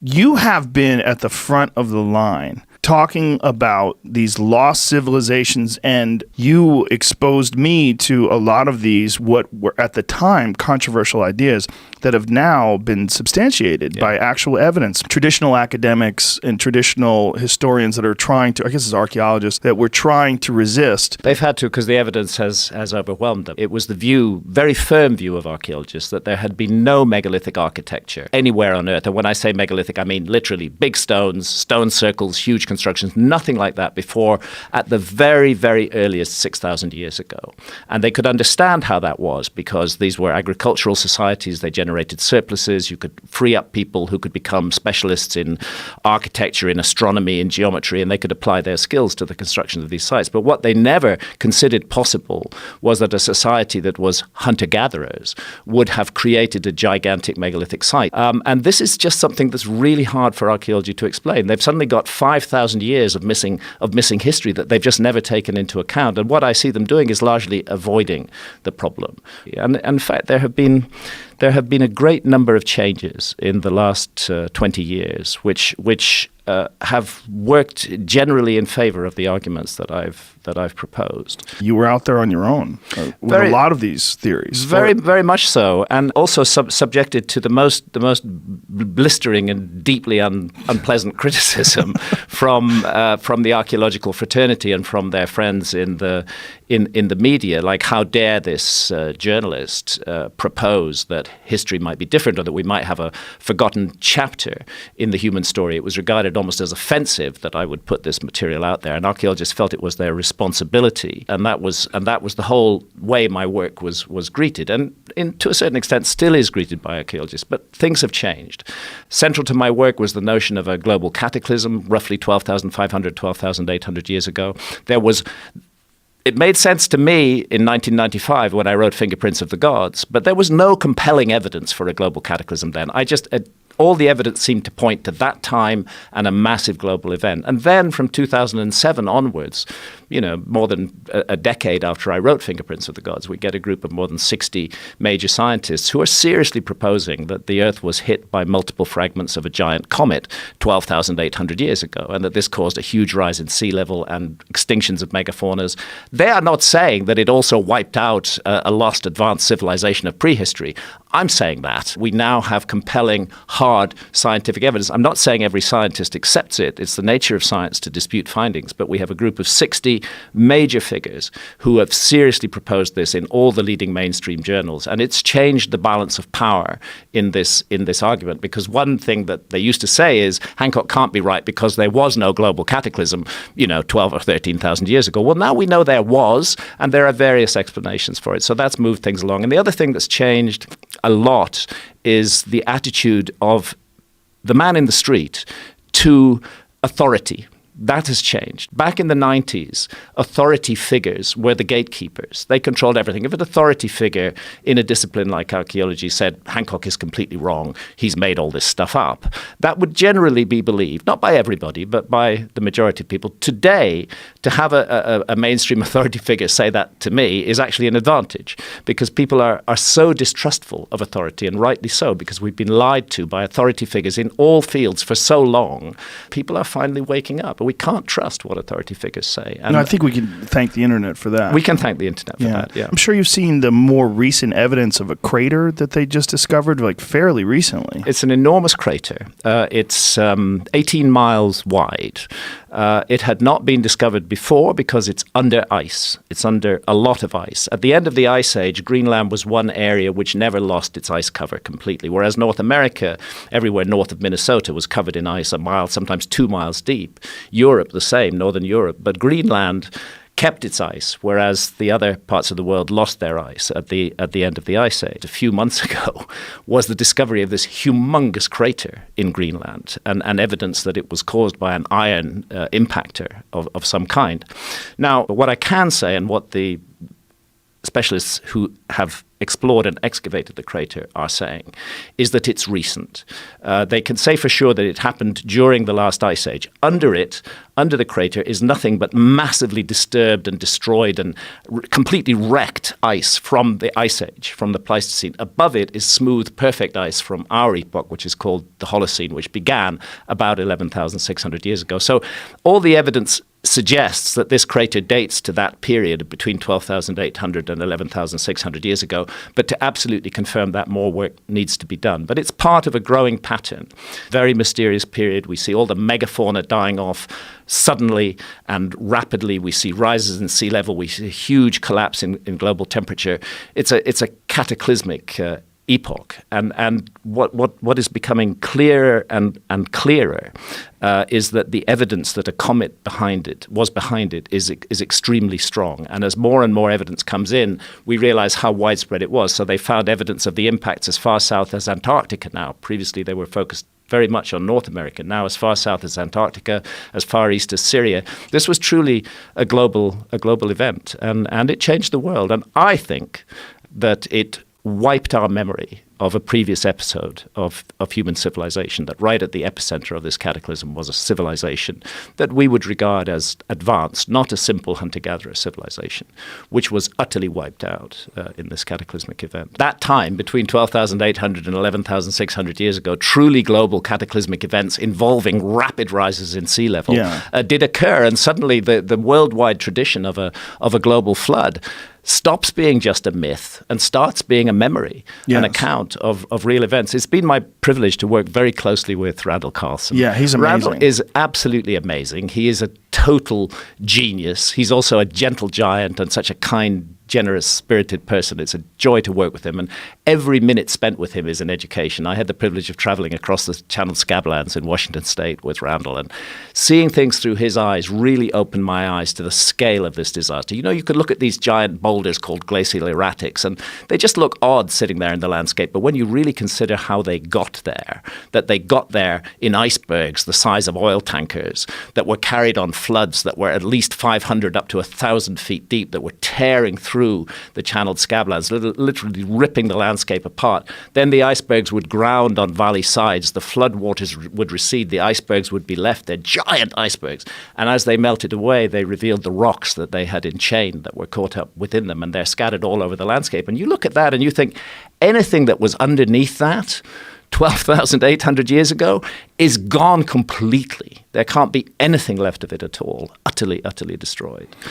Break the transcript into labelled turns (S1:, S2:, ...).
S1: You have been at the front of the line talking about these lost civilizations, and you exposed me to a lot of these, what were at the time controversial ideas that have now been substantiated by actual evidence. Traditional academics and traditional historians that are trying to, I guess it's archaeologists, that were trying to resist.
S2: They've had to, because the evidence has overwhelmed them. It was the view, very firm view of archaeologists, that there had been no megalithic architecture anywhere on Earth. And when I say megalithic, I mean literally big stones, stone circles, huge constructions, nothing like that before at the very, very earliest 6,000 years ago. And they could understand how that was because these were agricultural societies. They generated surpluses. You could free up people who could become specialists in architecture, in astronomy, in geometry, and they could apply their skills to the construction of these sites. But what they never considered possible was that a society that was hunter-gatherers would have created a gigantic megalithic site. And this is just something that's really hard for archaeology to explain. They've suddenly got 5,000 years of missing history that they've just never taken into account. And what I see them doing is largely avoiding the problem. And in fact, there have been a great number of changes in the last 20 years, which have worked generally in favor of the arguments that I've proposed.
S1: You were out there on your own with a lot of these theories.
S2: Very much so, and also subjected to the most blistering and deeply unpleasant criticism from the archaeological fraternity and from their friends in the media. Like, how dare this journalist propose that history might be different, or that we might have a forgotten chapter in the human story? It was regarded almost as offensive that I would put this material out there, and archaeologists felt it was their responsibility, and that was the whole way my work was greeted, and to a certain extent still is greeted by archaeologists. But things have changed. Central to my work was the notion of a global cataclysm, roughly 12,500, 12,800 years ago. It made sense to me in 1995 when I wrote Fingerprints of the Gods, but there was no compelling evidence for a global cataclysm then. All the evidence seemed to point to that time and a massive global event. And then from 2007 onwards, more than a decade after I wrote Fingerprints of the Gods, we get a group of more than 60 major scientists who are seriously proposing that the Earth was hit by multiple fragments of a giant comet 12,800 years ago, and that this caused a huge rise in sea level and extinctions of megafaunas. They are not saying that it also wiped out a lost advanced civilization of prehistory. I'm saying that. We now have compelling, hard scientific evidence. I'm not saying every scientist accepts it. It's the nature of science to dispute findings. But we have a group of 60 major figures who have seriously proposed this in all the leading mainstream journals. And it's changed the balance of power in this argument. Because one thing that they used to say is Hancock can't be right because there was no global cataclysm, 12 or 13,000 years ago. Well, now we know there was, and there are various explanations for it. So that's moved things along. And the other thing that's changed a lot is the attitude of the man in the street to authority. That has changed. Back in the 90s, authority figures were the gatekeepers. They controlled everything. If an authority figure in a discipline like archaeology said, Hancock is completely wrong, he's made all this stuff up, that would generally be believed, not by everybody, but by the majority of people. Today, to have a mainstream authority figure say that to me is actually an advantage, because people are so distrustful of authority, and rightly so, because we've been lied to by authority figures in all fields for so long. People are finally waking up. We can't trust what authority figures say.
S1: And I think we can thank the internet for that.
S2: We can thank the internet for that, yeah.
S1: I'm sure you've seen the more recent evidence of a crater that they just discovered, fairly recently.
S2: It's an enormous crater. It's 18 miles wide. It had not been discovered before because it's under ice. It's under a lot of ice. At the end of the Ice Age, Greenland was one area which never lost its ice cover completely, whereas North America, everywhere north of Minnesota, was covered in ice a mile, sometimes 2 miles deep. Europe, the same, Northern Europe. But Greenland kept its ice, whereas the other parts of the world lost their ice at the end of the Ice Age. A few months ago was the discovery of this humongous crater in Greenland, and evidence that it was caused by an iron impactor of some kind. Now, what I can say, and what the specialists who have explored and excavated the crater are saying, is that it's recent. They can say for sure that it happened during the last ice age. Under the crater, is nothing but massively disturbed and destroyed and completely wrecked ice from the ice age, from the Pleistocene. Above it is smooth, perfect ice from our epoch, which is called the Holocene, which began about 11,600 years ago. So all the evidence suggests that this crater dates to that period between 12,800 and 11,600 years ago. But to absolutely confirm that, more work needs to be done. But it's part of a growing pattern. Very mysterious period. We see all the megafauna dying off suddenly and rapidly. We see rises in sea level. We see a huge collapse in global temperature. It's a cataclysmic epoch. And what is becoming clearer and clearer is that the evidence that a comet was behind it is extremely strong. And as more and more evidence comes in, we realize how widespread it was. So they found evidence of the impacts as far south as Antarctica now. Previously, they were focused very much on North America, now as far south as Antarctica, as far east as Syria. This was truly a global event, and it changed the world. And I think that it wiped our memory of a previous episode of human civilization, that right at the epicenter of this cataclysm was a civilization that we would regard as advanced, not a simple hunter-gatherer civilization, which was utterly wiped out in this cataclysmic event. That time, between 12,800 and 11,600 years ago, truly global cataclysmic events involving rapid rises in sea level did occur, and suddenly the worldwide tradition of a global flood stops being just a myth and starts being a memory, an account of real events. It's been my privilege to work very closely with Randall Carlson.
S1: Yeah, he's amazing.
S2: Randall is absolutely amazing. He is a total genius. He's also a gentle giant and such a kind, generous, spirited person. It's a joy to work with him, and every minute spent with him is an education. I had the privilege of traveling across the Channel Scablands in Washington State with Randall, and seeing things through his eyes really opened my eyes to the scale of this disaster. You know, you could look at these giant boulders called glacial erratics, and they just look odd sitting there in the landscape, but when you really consider how they got there, that they got there in icebergs the size of oil tankers, that were carried on floods that were at least 500 up to 1,000 feet deep, that were tearing through the channeled scablands, literally ripping the landscape apart. Then the icebergs would ground on valley sides, the flood waters would recede, the icebergs would be left, they're giant icebergs. And as they melted away, they revealed the rocks that they had enchained that were caught up within them, and they're scattered all over the landscape. And you look at that and you think anything that was underneath that 12,800 years ago is gone completely. There can't be anything left of it at all. Utterly, utterly destroyed.